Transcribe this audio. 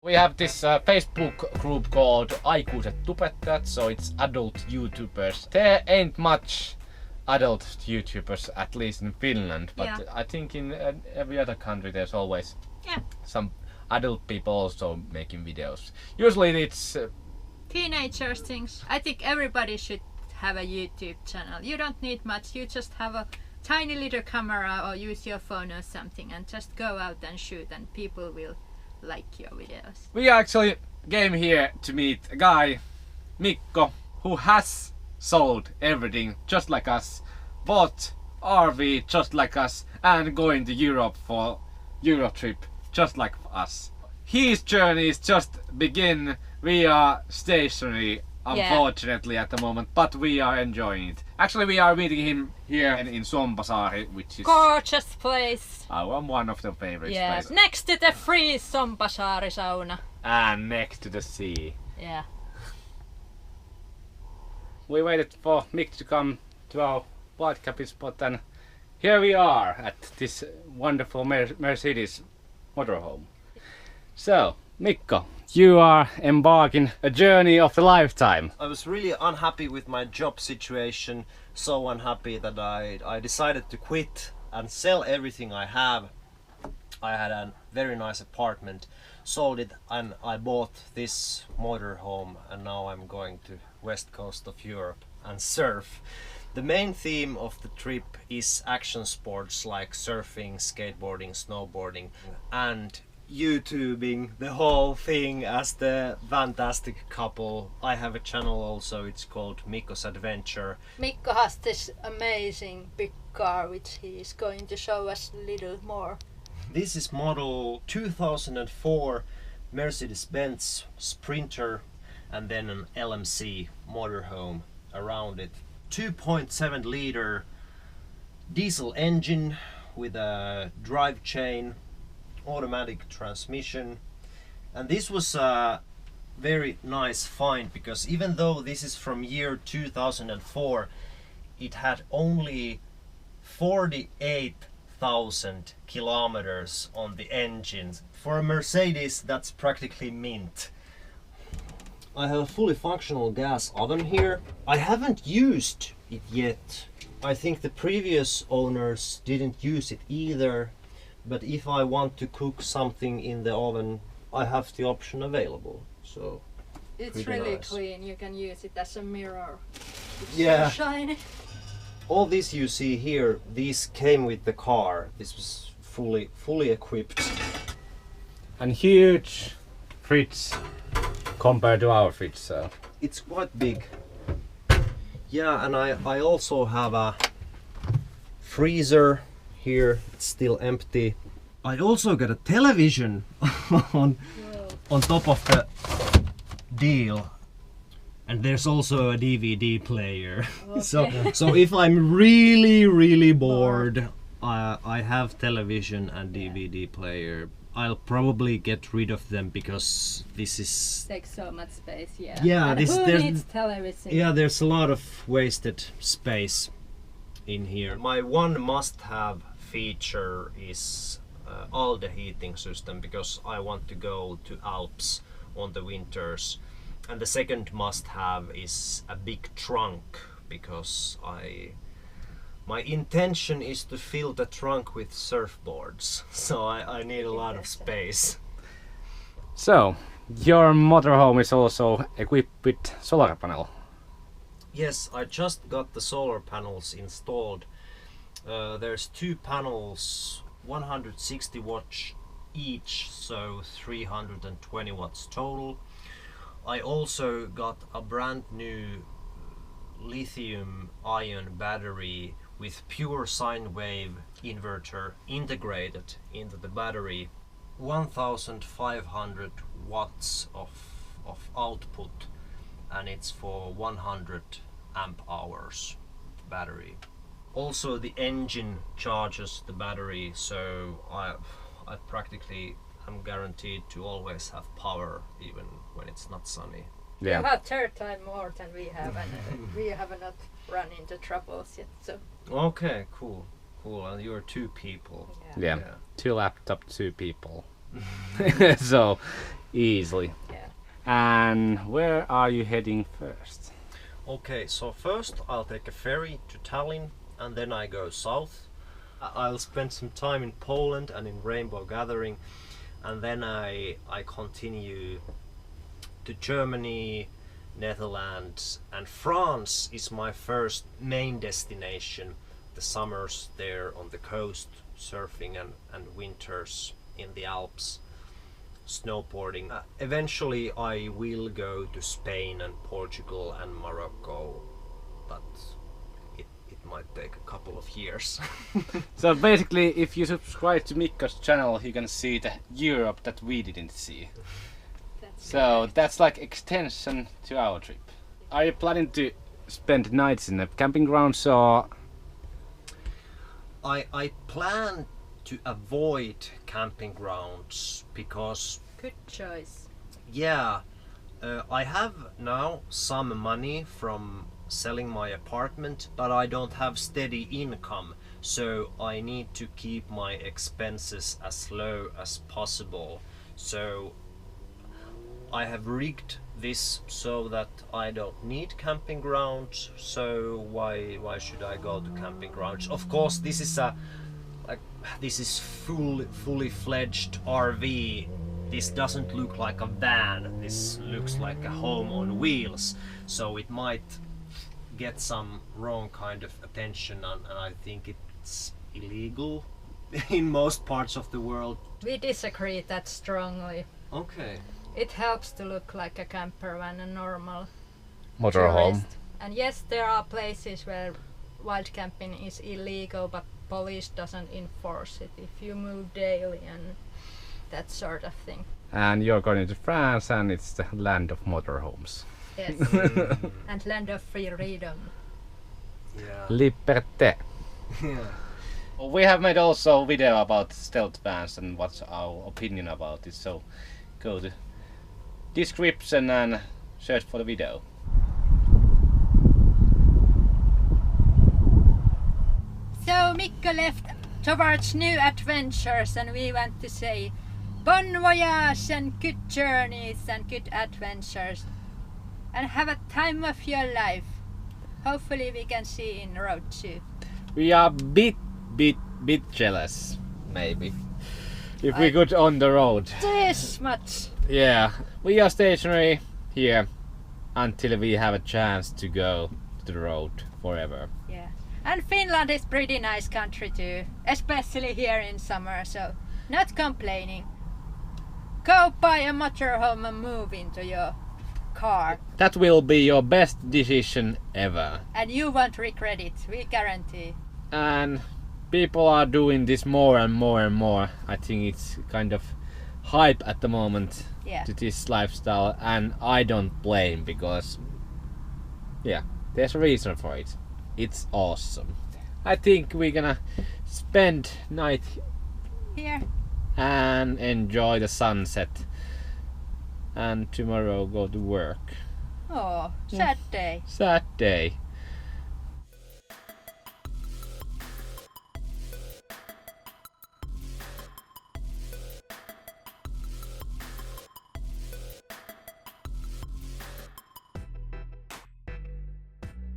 We have this Facebook group called Aikuiset tubettajat, so it's adult YouTubers. There ain't much adult YouTubers, at least in Finland, but I think in every other country there's always some adult people also making videos. Usually it's teenagers things. I think everybody should have a YouTube channel. You don't need much, you just have a tiny little camera or use your phone or something and just go out and shoot and people will like your videos. We actually came here to meet a guy, Mikko, who has sold everything just like us, bought RV just like us, and going to Europe for Euro trip just like us. His journey is just begin. We are stationary, unfortunately, at the moment, but we are enjoying it. Actually, we are meeting him here in Sombasaari, which is gorgeous place. One of the favorite places. Next to the free Sombasaari sauna. And next to the sea. Yeah. We waited for Mick to come to our whitecapping spot, and here we are at this wonderful Mercedes motorhome. So, Mikko, you are embarking a journey of a lifetime. I was really unhappy with my job situation, so unhappy that I decided to quit and sell everything I have. I had a very nice apartment, sold it, and I bought this motorhome, and now I'm going to west coast of Europe and surf. The main theme of the trip is action sports like surfing, skateboarding, snowboarding, and YouTubing the whole thing as the Vantastic couple. I have a channel also, it's called Mikko's Adventure. Mikko has this amazing big car which he is going to show us a little more. This is model 2004 Mercedes Benz Sprinter, and then an LMC motorhome around it. 2.7 liter diesel engine with a drive chain, automatic transmission, and this was a very nice find because even though this is from year 2004, it had only 48,000 kilometers on the engine. For a Mercedes, that's practically mint. I have a fully functional gas oven here. I haven't used it yet. I think the previous owners didn't use it either. But if I want to cook something in the oven, I have the option available. So it's really clean. You can use it as a mirror. It's so shiny. All this you see here, these came with the car. This was fully equipped. And huge fridge compared to our fridge, so it's quite big. Yeah, and I also have a freezer. Here it's still empty. I also got a television on top of the deal, and there's also a DVD player. Okay. so if I'm really bored, I have television and DVD player. I'll probably get rid of them because this is takes so much space. Yeah, who needs television? Yeah, there's a lot of wasted space in here. My one must-have feature is Alde heating system because I want to go to Alps on the winters, and the second must-have is a big trunk because my intention is to fill the trunk with surfboards, so I need a lot of space. So your motorhome is also equipped with solar panel. Yes, I just got the solar panels installed. There's two panels, 160 watts each, so 320 watts total. I also got a brand new lithium ion battery with pure sine wave inverter integrated into the battery. 1500 watts of output, and it's for 100 amp hours battery. Also the engine charges the battery, so I practically am guaranteed to always have power even when it's not sunny. Yeah. You have third time more than we have, and we have not run into troubles yet. So. Okay, cool. And you're two people. Yeah. 2 laptop, 2 people. So easily. Yeah. And where are you heading first? Okay, so first I'll take a ferry to Tallinn and then I go south. I'll spend some time in Poland and in Rainbow Gathering, and then I continue to Germany, Netherlands, and France is my first main destination. The summers there on the coast, surfing, and winters in the Alps, snowboarding. Eventually I will go to Spain and Portugal and Morocco, but it might take a couple of years. So basically, if you subscribe to Mikko's channel, you can see the Europe that we didn't see. So that's like extension to our trip. Are you planning to spend nights in the camping grounds or? I plan to avoid camping grounds because Good choice. yeah, I have now some money from selling my apartment, but I don't have steady income, so I need to keep my expenses as low as possible. So I have rigged this so that I don't need camping grounds, so why should I go to camping grounds? Of course this is fully fledged RV. This doesn't look like a van, this looks like a home on wheels, so it might get some wrong kind of attention, and I think it's illegal in most parts of the world. We disagree that strongly. Okay. It helps to look like a camper van, a normal Motorhome. tourist. And yes, there are places where wild camping is illegal, but police doesn't enforce it if you move daily and that sort of thing. And you're going to France, and it's the land of motorhomes. Yes. And land of freedom. Yeah. Liberté. Yeah. We have made also a video about stealth vans and what's our opinion about it. So go to description and search for the video. So Mikko left towards new adventures, and we want to say bon voyage and good journeys and good adventures, and have a time of your life. Hopefully we can see in road too. We are bit jealous, maybe, if we could on the road. This much. Yeah, we are stationary here until we have a chance to go to the road forever. Yeah. And Finland is pretty nice country too, especially here in summer, so not complaining. Go buy a motorhome and move into your car, That will be your best decision ever. and you won't regret it, we guarantee. And people are doing this more and more and more. I think it's kind of hype at the moment Yeah. to this lifestyle, and I don't blame, because yeah, there's a reason for it. It's awesome. I think we're gonna spend night Here. and enjoy the sunset, and tomorrow go to work. Oh, sad day. Sad day.